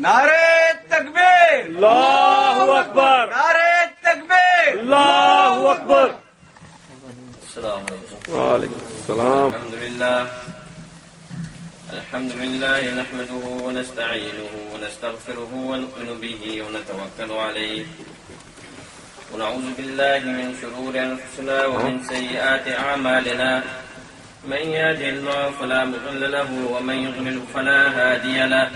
نعرے تکبیر اللہ اکبر نعرے تکبیر اللہ اکبر السلام علیکم وعلیکم السلام الحمد لله نحمده ونستعينه ونستغفره ونؤمن به ونتوكل عليه ونعوذ بالله من شرور أنفسنا ومن سيئات أعمالنا من يهده الله فلا مضل له ومن يضلل فلا هادي له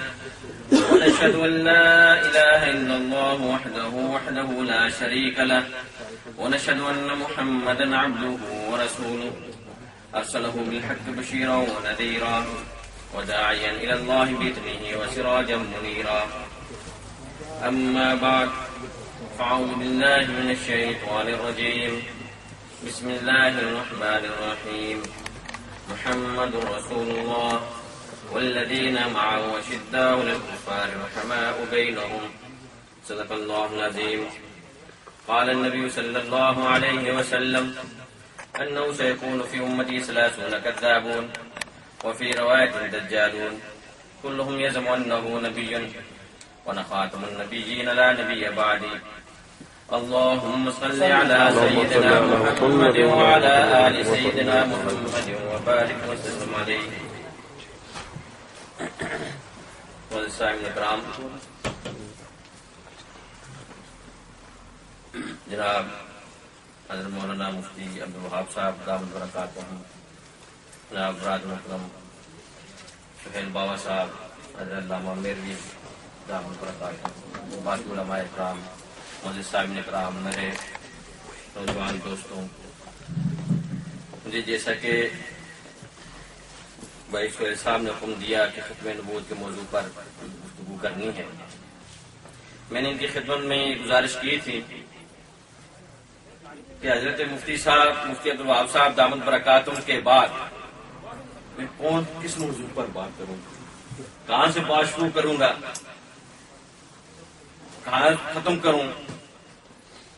ونشهد أن لا إله إلا الله وحده لا شريك له ونشهد أن محمدا عبده ورسوله أرسله بالحق بشيرا ونذيرا وداعيا إلى الله بإذنه وسراجا منيرا أما بعد فأعوذ بالله من الشيطان الرجيم بسم الله الرحمن الرحيم محمد رسول الله والذين معه أشداء على الكفار رحماء بينهم صدق الله العظيم قال النبي صلى الله عليه وسلم أنه سيكون في أمتي 30 كذابون وفي رواية دجالون كلهم يزعم أنه نبي وأنا خاتم النبيين لا نبي بعدي اللهم صل على سيدنا محمد وعلى آل سيدنا محمد وبارك وسلم عليه. والسامعین اکرام، جناب حضرت مولانا مفتی عبدالوہاب صاحب دامت برکاتہم، جناب برادر محترم سہیل بابا صاحب، حضرت علامہ میروی دامت برکاتہم، باقی علماء اکرام، مجلس صاحبین اکرام، میرے نوجوان دوستوں، مجھے جیسا کہ بھائی سہیل صاحب نے حکم دیا کہ ختم نبوت کے موضوع پر گفتگو کرنی ہے، میں نے ان کی خدمت میں یہ گزارش کی تھی کہ حضرت مفتی صاحب مفتی عبدالوہاب صاحب دامت برکاتہم کے بعد میں کس موضوع پر بات کروں گا، کہاں سے بات شروع کروں گا، کہاں ختم کروں،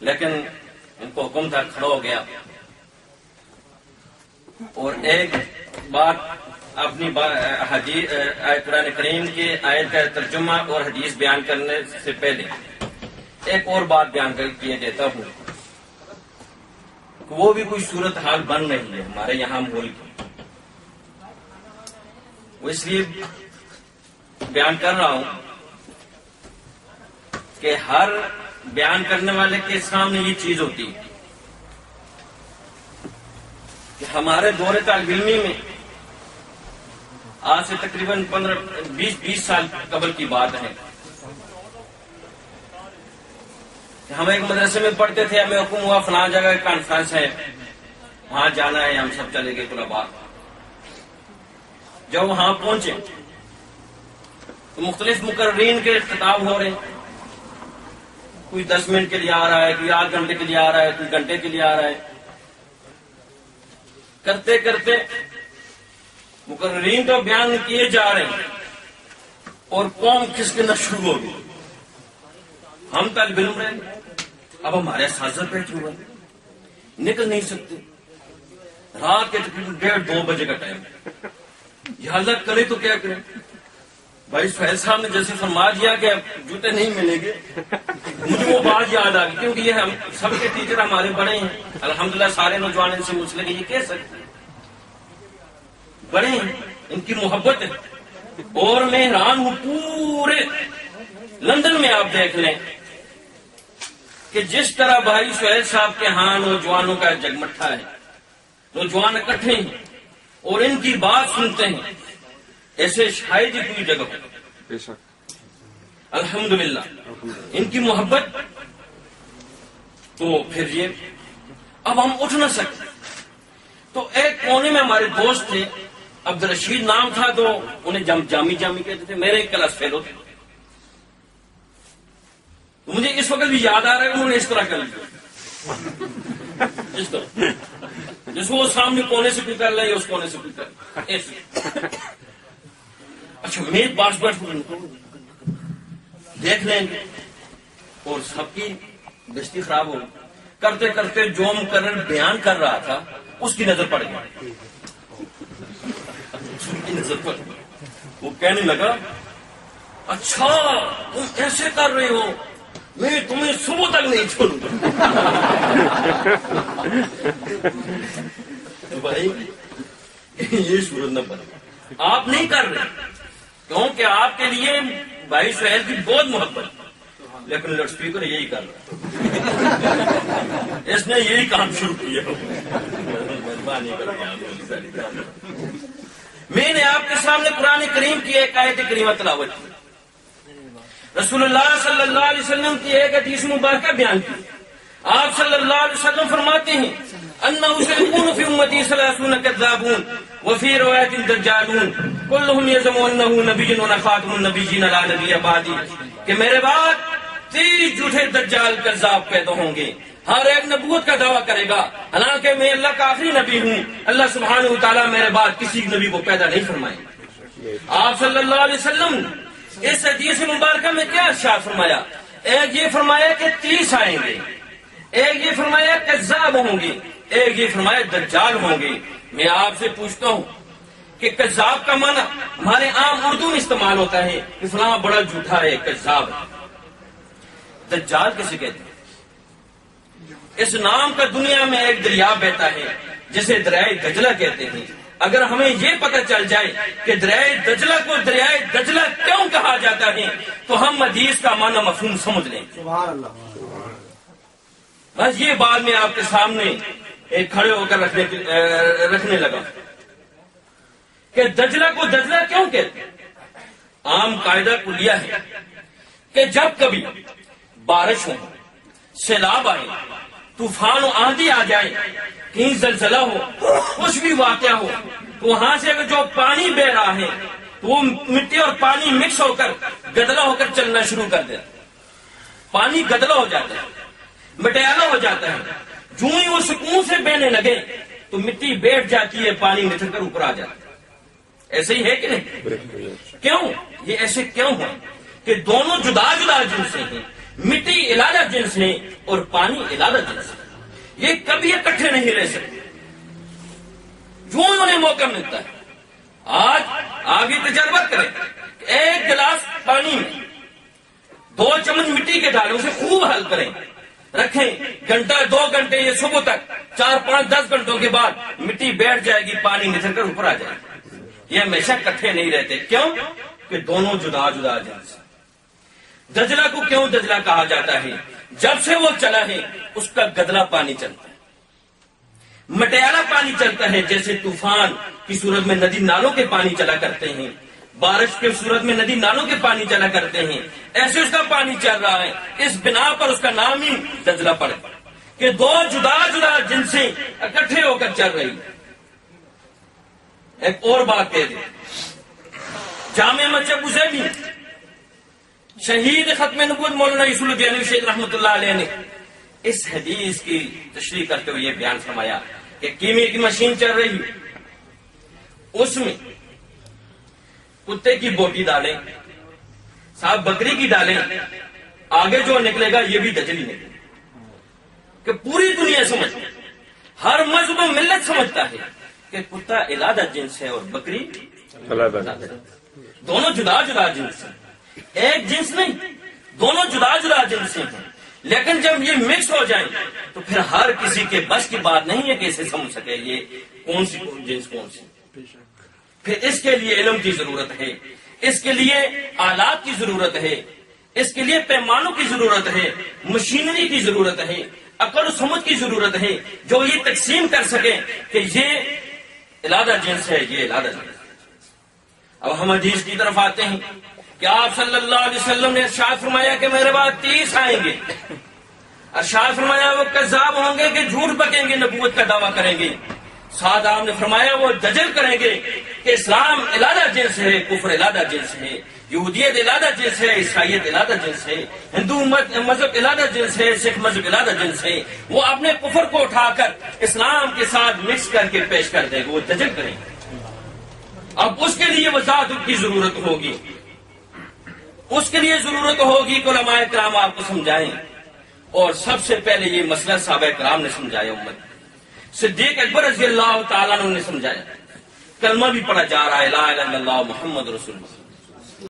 لیکن ان کو حکم تھا، کھڑا ہو گیا اور ایک بات اپنی قرآن کریم کی آیت کا ترجمہ اور حدیث بیان کرنے سے پہلے ایک اور بات بیان کیے دیتا ہوں کہ وہ بھی کوئی صورتحال بن رہی ہے ہمارے یہاں ملک کی، وہ اس لیے بیان کر رہا ہوں کہ ہر بیان کرنے والے کے سامنے یہ چیز ہوتی ہے کہ ہمارے دور طالب علمی میں آج سے تقریباً 20 سال قبل کی بات ہے کہ ہم ایک مدرسے میں پڑھتے تھے، ہمیں حکم ہوا فلاں جگہ کانفرنس ہے، وہاں جانا ہے، ہم سب چلے گئے طلباء. جب وہاں پہنچے تو مختلف مقررین کے خطاب ہو رہے ہیں، کوئی 10 منٹ کے لیے آ رہا ہے، کوئی 8 گھنٹے کے لیے آ رہا ہے، کوئی گھنٹے کے لیے آ رہا ہے. کرتے کرتے مقررین تو بیان کیے جا رہے ہیں اور قوم کھسکنا شروع ہو گئی. ہم طالب علم رہے، اب ہمارے اساتذہ بیٹھے ہوئے نکل نہیں سکتے، رات کے تقریباً 1:30-2 بجے کا ٹائم، یہ حالت کرے تو کیا کریں. بھائی سہیل صاحب نے جیسے فرما دیا کہ اب جوتے نہیں ملیں گے، مجھے وہ بات یاد آ گئی، کیونکہ یہ ہم سب کے ٹیچر ہمارے بڑے ہیں، الحمدللہ سارے نوجوان ان سے مسلک یہ کہہ سکتے ہیں، بڑے ہیں، ان کی محبت ہے. اور میں حیران ہوں، پورے لندن میں آپ دیکھ لیں کہ جس طرح بھائی سہیل صاحب کے ہاں نوجوانوں کا جگمٹھا ہے، نوجوان اکٹھے ہیں اور ان کی بات سنتے ہیں، ایسے شاید ہی کوئی جگہ ہو. بے شک الحمدللہ ان کی محبت. تو پھر یہ اب ہم اٹھ نہ سکتے. تو ایک کونے میں ہمارے دوست تھے، عبدالرشید نام تھا، تو انہیں جامی کہتے تھے، میرے ایک کلاس فیلو تھے. تو مجھے اس وقت بھی یاد آ رہا ہے انہوں نے اس طرح کر لیا، اس طرح جس کو وہ سامنے کونے سے کوئی کر لے یا اس کونے سے کوئی کر لے. اچھا میز باس دیکھ لیں گے اور سب کی دستی خراب ہو. کرتے کرتے جو مقرر بیان کر رہا تھا اس کی نظر پڑ گئی، اس کی نظر پڑ گئی. وہ کہنے لگا اچھا تم ایسے کر رہے ہو، میں تمہیں صبح تک نہیں چھوڑوں گا۔ بھائی یہ صورت نہ بنے، آپ نہیں کر رہے کیونکہ آپ کے لیے بھائی سہیل کی بہت محبت، لیکن لاؤڈ اسپیکر یہی کر رہا، اس نے یہی کام شروع کیا۔ میں نے آپ کے سامنے قرآن کریم کی ایک آیت کریمہ تلاوت کی، رسول اللہ صلی اللہ علیہ وسلم کی ایک حدیث مبارکہ بیان کی۔ آپ صلی اللہ علیہ وسلم فرماتے ہیں انہ سیکون فی امتی 30 کذابون وفی روایت دجالون کلہم یزعم انہ نبی ونخاتم النبیین لا نبی بعدی، کہ میرے بعد 30 جھوٹے دجال کذاب پیدا ہوں گے، ہر ایک نبوت کا دعویٰ کرے گا، حالانکہ میں اللہ کا آخری نبی ہوں، اللہ سبحانہ وتعالیٰ میرے بعد کسی نبی کو پیدا نہیں فرمائے۔ آپ صلی اللہ علیہ وسلم اس حدیث مبارکہ میں کیا ارشاد فرمایا؟ ایک یہ فرمایا کہ 30 آئیں گے، ایک یہ فرمایا کذاب ہوں گے، ایک یہ فرمایا دجال ہوں گے۔ میں آپ سے پوچھتا ہوں کہ کذاب کا معنی ہمارے عام اردو میں استعمال ہوتا ہے کہ فلاں بڑا جھوٹا ہے، کذاب ہے۔ دجال کسے کہتے ہیں؟ اس نام کا دنیا میں ایک دریا بہتا ہے جسے دریائے دجلہ کہتے ہیں۔ اگر ہمیں یہ پتہ چل جائے کہ دریائے دجلہ کو دریائے دجلہ کیوں کہا جاتا ہے تو ہم حدیث کا معنی مفہوم سمجھ لیں۔ سبحان اللہ۔ بس یہ بات میں آپ کے سامنے ایک کھڑے ہو کر رکھنے لگا کہ دجلہ کو دجلہ کیوں کہتے ہیں؟ عام قاعدہ کلیہ ہے کہ جب کبھی بارش ہو، سیلاب آئے، طوفان و آندھی آ جائے، کہیں زلزلہ ہو، کچھ بھی واقعہ ہو، تو وہاں سے اگر جو پانی بہ رہا ہے تو وہ مٹی اور پانی مکس ہو کر گدلا ہو کر چلنا شروع کر دیتا ہے، پانی گدلا ہو جاتا ہے، مٹیالہ ہو جاتا ہے، جو ہی وہ سکون سے بہنے لگے تو مٹی بیٹھ جاتی ہے، پانی نکل کر اوپر آ جاتا ہے۔ ایسے ہی ہے کہ نہیں؟ کیوں یہ ایسے کیوں ہے کہ دونوں جدا جدا جنس ہیں، مٹی علیحدہ جنس ہے اور پانی علیحدہ جنس ہے، یہ کبھی اکٹھے نہیں رہ سکتے جو انہیں موقع ملتا ہے۔ آج آپ یہ تجربہ کریں، ایک گلاس پانی میں 2 چمچ مٹی کے ڈالیں، اسے خوب حل کریں، رکھیں گھنٹہ 2 گھنٹے یا صبح تک، 4 5 10 گھنٹوں کے بعد مٹی بیٹھ جائے گی، پانی نکل کر اوپر آ جائے گا۔ یہ ہمیشہ اکٹھے نہیں رہتے، کیوں کہ دونوں جدا جدا جنس۔ دجلہ کو کیوں دجلہ کہا جاتا ہے؟ جب سے وہ چلا ہے اس کا گدلا پانی چلتا ہے، مٹیالہ پانی چلتا ہے، جیسے طوفان کی صورت میں ندی نالوں کے پانی چلا کرتے ہیں، بارش کی صورت میں ندی نالوں کے پانی چلا کرتے ہیں، ایسے اس کا پانی چل رہا ہے۔ اس بنا پر اس کا نام ہی دجلہ پڑا کہ 2 جدا جدا جنسیں اکٹھے ہو کر چل رہی۔ ایک اور بات کہہ دیں، جامع مسجد ابوظہبی شہید ختم نبوت مولانا یوسف الدین شیخ رحمۃ اللہ علیہ نے اس حدیث کی تشریح کرتے ہوئے یہ بیان فرمایا کہ کیمے کی مشین چل رہی، اس میں کتے کی بوٹی ڈالیں، صاحب بکری کی ڈالیں، آگے جو نکلے گا یہ بھی دجلی نکلے گا۔ کہ پوری دنیا سمجھتی، ہر مذہب و ملت سمجھتا ہے کہ کتا علیحدہ جنس ہے اور بکری دونوں جدا جدا جنس ہیں، ایک جنس نہیں، دونوں جدا جدا جنس ہیں۔ لیکن جب یہ مکس ہو جائیں تو پھر ہر کسی کے بس کی بات نہیں ہے کہ اسے سمجھ سکے یہ کون سی جنس کون سی۔ پھر اس کے لیے علم کی ضرورت ہے، اس کے لیے آلات کی ضرورت ہے، اس کے لیے پیمانوں کی ضرورت ہے، مشینری کی ضرورت ہے، عقل و سمجھ کی ضرورت ہے، جو یہ تقسیم کر سکے کہ یہ علیحدہ جنس ہے، یہ علیحدہ جنس ہے۔ اب ہم حدیث کی طرف آتے ہیں کہ آپ صلی اللہ علیہ وسلم نے ارشاد فرمایا کہ میرے بعد 30 آئیں گے، ارشاد فرمایا وہ کذاب ہوں گے کہ جھوٹ بکیں گے، نبوت کا دعویٰ کریں گے، ساتھ آپ نے فرمایا وہ دجل کریں گے کہ اسلام علیحدہ جنس ہے، کفر علیحدہ جنس ہے، یہودیت علیحدہ جنس ہے، عیسائیت علیحدہ جنس ہے، ہندو مذہب علیحدہ جنس ہے، سکھ مذہب علیحدہ جنس ہے۔ وہ اپنے کفر کو اٹھا کر اسلام کے ساتھ مکس کر کے پیش کر دیں گے، وہ دجل کریں گے۔ اب اس کے لیے وضاحت کی ضرورت ہوگی، اس کے لیے ضرورت ہوگی کہ علماء کرام آپ کو سمجھائیں، اور سب سے پہلے یہ مسئلہ صحابہ کرام نے سمجھایا، امت صدیق اکبر رضی اللہ تعالیٰ عنہ نے سمجھایا، کلمہ بھی پڑھا جا رہا ہے لا الہ الا اللہ محمد رسول اللہ۔